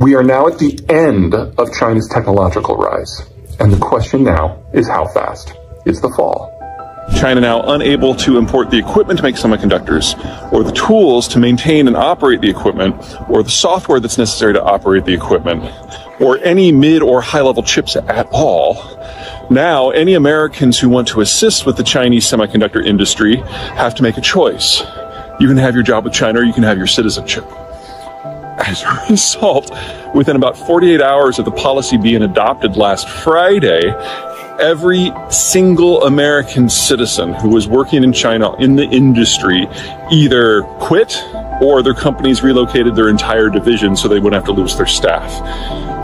We are now at the end of China's technological rise. And the question now is how fast is the fall? China now unable to import the equipment to make semiconductors, or the tools to maintain and operate the equipment, or the software that's necessary to operate the equipment, or any mid or high-level chips at all. Now, any Americans who want to assist with the Chinese semiconductor industry have to make a choice. You can have your job with China, or you can have your citizenship. As a result, within about 48 hours of the policy being adopted last Friday, every single American citizen who was working in China in the industry either quit or their companies relocated their entire division so they wouldn't have to lose their staff.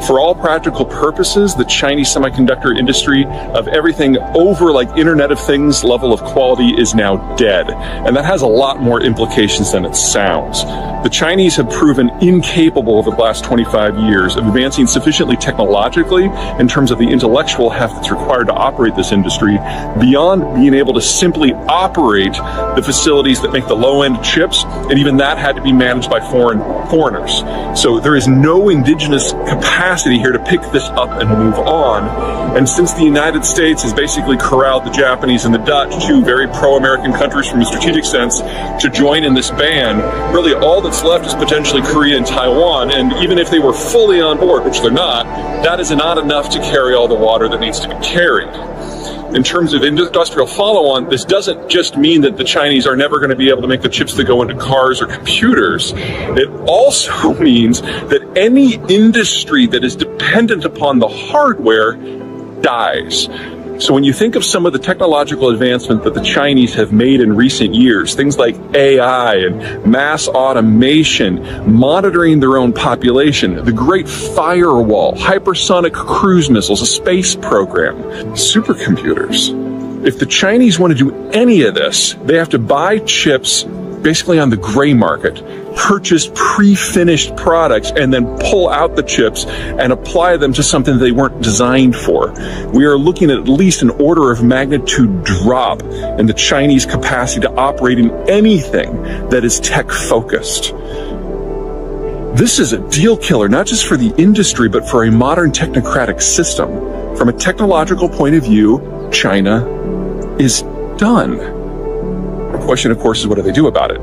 For all practical purposes, the Chinese semiconductor industry of everything over like Internet of Things level of quality is now dead. And that has a lot more implications than it sounds. The Chinese have proven incapable over the last 25 years of advancing sufficiently technologically in terms of the intellectual heft that's required to operate this industry beyond being able to simply operate the facilities that make the low-end chips, and even that had to be managed by foreigners. So there is no indigenous capacity here to pick this up and move on. And since the United States has basically corralled the Japanese and the Dutch, two very pro-American countries from a strategic sense, to join in this ban, really all that's left is potentially Korea and Taiwan. And even if they were fully on board, which they're not, that is not enough to carry all the water that needs to be carried. In terms of industrial follow-on, this doesn't just mean that the Chinese are never going to be able to make the chips that go into cars or computers. It also means that any industry that is dependent upon the hardware dies. So when you think of some of the technological advancement that the Chinese have made in recent years, things like AI and mass automation, monitoring their own population, the Great Firewall, hypersonic cruise missiles, a space program, supercomputers. If the Chinese want to do any of this, they have to buy chips basically on the gray market, purchase pre-finished products, and then pull out the chips and apply them to something they weren't designed for. We are looking at least an order of magnitude drop in the Chinese capacity to operate in anything that is tech-focused. This is a deal killer, not just for the industry, but for a modern technocratic system. From a technological point of view, China is done. The question, of course, is what do they do about it?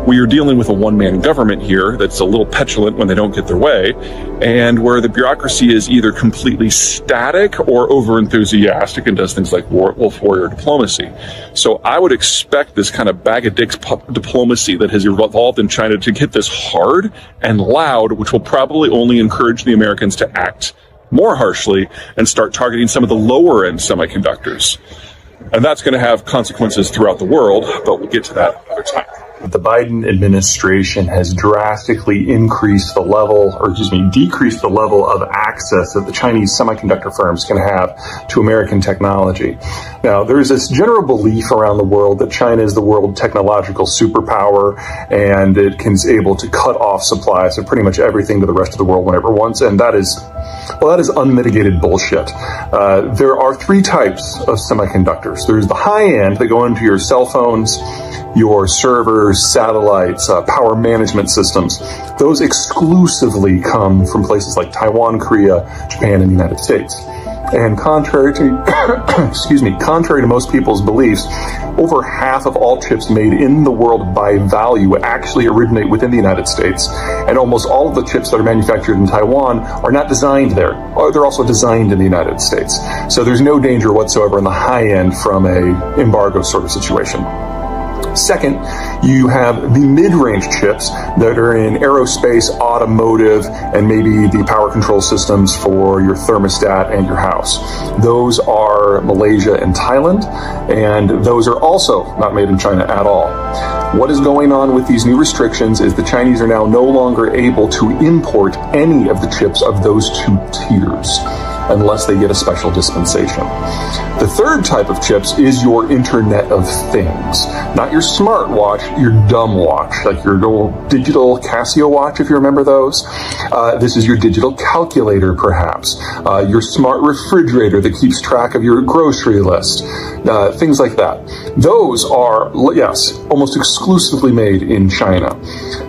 We are dealing with a one-man government here that's a little petulant when they don't get their way, and where the bureaucracy is either completely static or over-enthusiastic and does things like wolf warrior diplomacy. So I would expect this kind of bag-of-dicks diplomacy that has evolved in China to get this hard and loud, which will probably only encourage the Americans to act more harshly and start targeting some of the lower-end semiconductors. And that's going to have consequences throughout the world, but we'll get to that another time. The Biden administration has drastically decreased the level of access that the Chinese semiconductor firms can have to American technology. Now, there's this general belief around the world that China is the world technological superpower, and it is able to cut off supplies of pretty much everything to the rest of the world whenever it wants, and that is unmitigated bullshit. There are three types of semiconductors. There's the high end that go into your cell phones, your servers, satellites, power management systems. Those exclusively come from places like Taiwan, Korea, Japan, and the United States. And contrary to contrary to most people's beliefs, over half of all chips made in the world by value actually originate within the United States. And almost all of the chips that are manufactured in Taiwan are not designed there. They're also designed in the United States. So there's no danger whatsoever in the high end from a embargo sort of situation. Second, you have the mid-range chips that are in aerospace, automotive, and maybe the power control systems for your thermostat and your house. Those are Malaysia and Thailand, and those are also not made in China at all. What is going on with these new restrictions is the Chinese are now no longer able to import any of the chips of those two tiers unless they get a special dispensation. The third type of chips is your Internet of Things. Not your smartwatch, your dumb watch, like your little digital Casio watch, if you remember those. This is your digital calculator, perhaps. Your smart refrigerator that keeps track of your grocery list. Things like that. Those are, yes, almost exclusively made in China.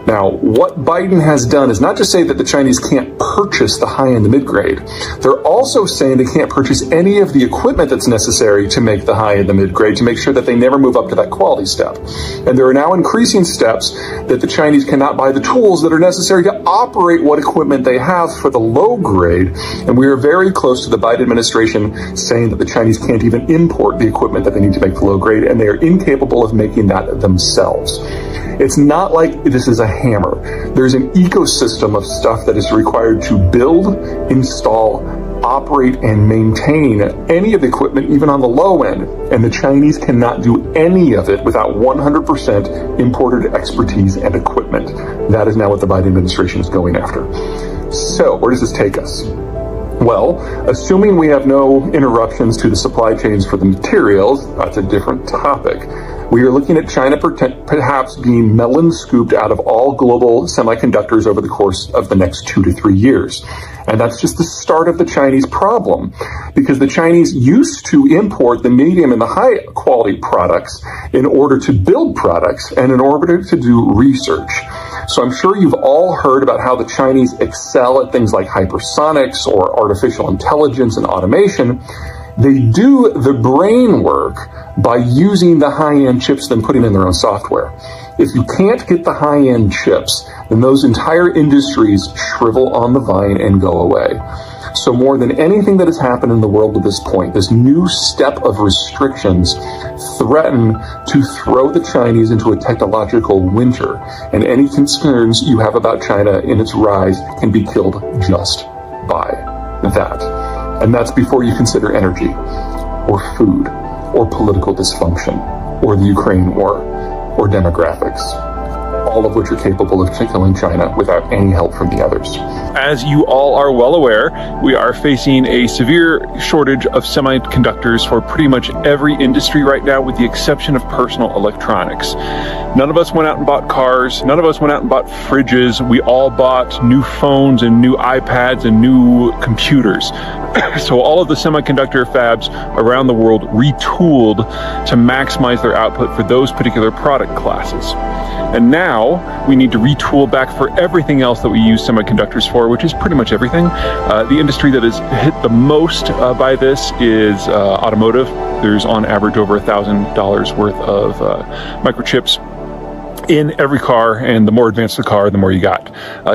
Now, what Biden has done is not just say that the Chinese can't purchase the high and the mid-grade. They're also saying they can't purchase any of the equipment that's necessary to make the high and the mid-grade to make sure that they never move up to that quality step. And there are now increasing steps that the Chinese cannot buy the tools that are necessary to operate what equipment they have for the low grade. And we are very close to the Biden administration saying that the Chinese can't even import the equipment that they need to make the low grade, and they are incapable of making that themselves. It's not like this is a hammer. There's an ecosystem of stuff that is required to build, install, operate, and maintain any of the equipment, even on the low end. And the Chinese cannot do any of it without 100% imported expertise and equipment. That is now what the Biden administration is going after. So where does this take us? Well, assuming we have no interruptions to the supply chains for the materials, that's a different topic. We are looking at China perhaps being melon scooped out of all global semiconductors over the course of the next 2 to 3 years. And that's just the start of the Chinese problem, because the Chinese used to import the medium and the high quality products in order to build products and in order to do research. So I'm sure you've all heard about how the Chinese excel at things like hypersonics or artificial intelligence and automation. They do the brain work by using the high-end chips, then putting in their own software. If you can't get the high-end chips, then those entire industries shrivel on the vine and go away. So more than anything that has happened in the world at this point, this new step of restrictions threaten to throw the Chinese into a technological winter, and any concerns you have about China in its rise can be killed just by that. And that's before you consider energy, or food, or political dysfunction, or the Ukraine war, or demographics, all of which are capable of killing China without any help from the others. As you all are well aware, we are facing a severe shortage of semiconductors for pretty much every industry right now, with the exception of personal electronics. None of us went out and bought cars. None of us went out and bought fridges. We all bought new phones and new iPads and new computers. So all of the semiconductor fabs around the world retooled to maximize their output for those particular product classes. And now we need to retool back for everything else that we use semiconductors for, which is pretty much everything. The industry that is hit the most by this is automotive. There's on average over $1,000 worth of microchips in every car, and the more advanced the car, the more you got.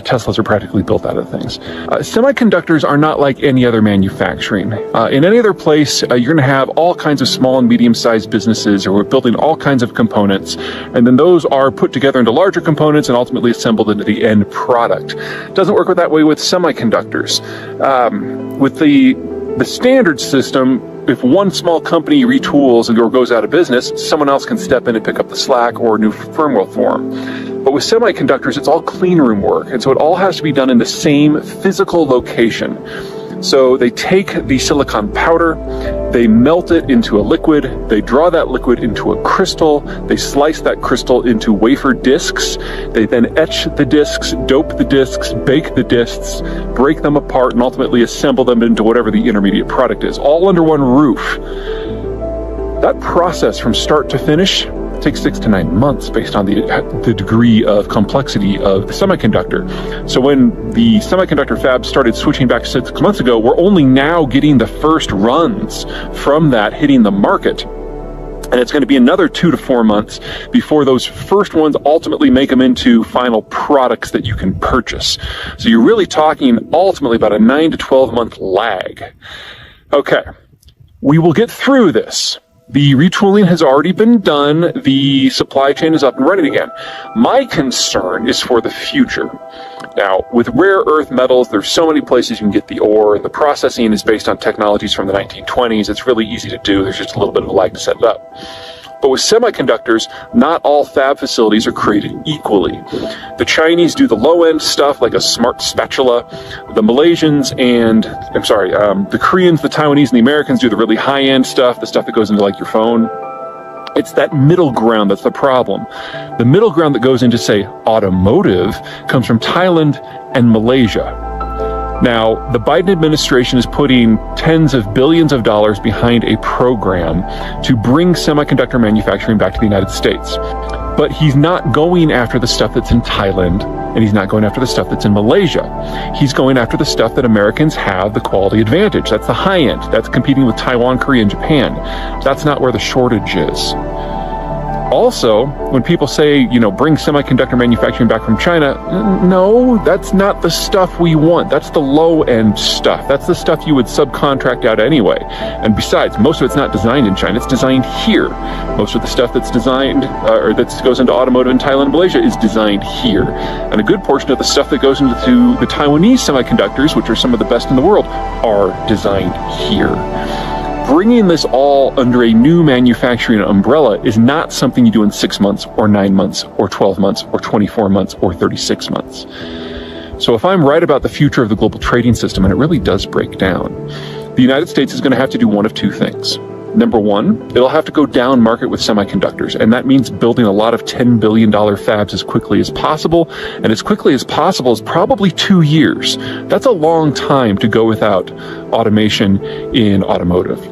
Teslas are practically built out of things. Semiconductors are not like any other manufacturing. In any other place, you're going to have all kinds of small and medium-sized businesses who are building all kinds of components, and then those are put together into larger components and ultimately assembled into the end product. It doesn't work that way with semiconductors. With the standard system, if one small company retools or goes out of business, someone else can step in and pick up the slack, or a new firm will form. But with semiconductors, it's all clean room work, and so it all has to be done in the same physical location. So they take the silicon powder, they melt it into a liquid, they draw that liquid into a crystal, they slice that crystal into wafer discs, they then etch the discs, dope the discs, bake the discs, break them apart, and ultimately assemble them into whatever the intermediate product is, all under one roof. That process from start to finish takes 6 to 9 months based on the degree of complexity of the semiconductor. So when the semiconductor fabs started switching back 6 months ago, we're only now getting the first runs from that hitting the market. And it's going to be another 2 to 4 months before those first ones ultimately make them into final products that you can purchase. So you're really talking ultimately about a 9 to 12 month lag. Okay, we will get through this. The retooling has already been done. The supply chain is up and running again. My concern is for the future. Now, with rare earth metals, there's so many places you can get the ore, and the processing is based on technologies from the 1920s. It's really easy to do. There's just a little bit of a lag to set it up. But with semiconductors, not all fab facilities are created equally. The Chinese do the low-end stuff like a smart spatula. The Malaysians and, the Koreans, the Taiwanese, and the Americans do the really high-end stuff, the stuff that goes into like your phone. It's that middle ground that's the problem. The middle ground that goes into, say, automotive comes from Thailand and Malaysia. Now, the Biden administration is putting tens of billions of dollars behind a program to bring semiconductor manufacturing back to the United States. But he's not going after the stuff that's in Thailand, and he's not going after the stuff that's in Malaysia. He's going after the stuff that Americans have the quality advantage. That's the high end. That's competing with Taiwan, Korea, and Japan. That's not where the shortage is. Also, when people say, bring semiconductor manufacturing back from China, no, that's not the stuff we want. That's the low-end stuff. That's the stuff you would subcontract out anyway. And besides, most of it's not designed in China. It's designed here. Most of the stuff that's designed, or that goes into automotive in Thailand and Malaysia is designed here. And a good portion of the stuff that goes into the Taiwanese semiconductors, which are some of the best in the world, are designed here. Bringing this all under a new manufacturing umbrella is not something you do in 6 months or 9 months or 12 months or 24 months or 36 months. So if I'm right about the future of the global trading system, and it really does break down, the United States is going to have to do one of two things. Number one, it'll have to go down market with semiconductors, and that means building a lot of $10 billion fabs as quickly as possible, and as quickly as possible is probably 2 years. That's a long time to go without automation in automotive.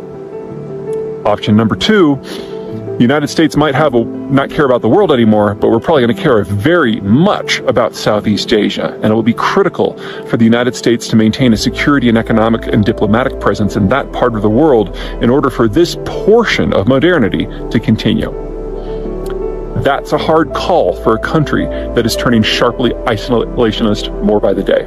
Option number two, the United States might not care about the world anymore, but we're probably going to care very much about Southeast Asia, and it will be critical for the United States to maintain a security and economic and diplomatic presence in that part of the world in order for this portion of modernity to continue. That's a hard call for a country that is turning sharply isolationist more by the day.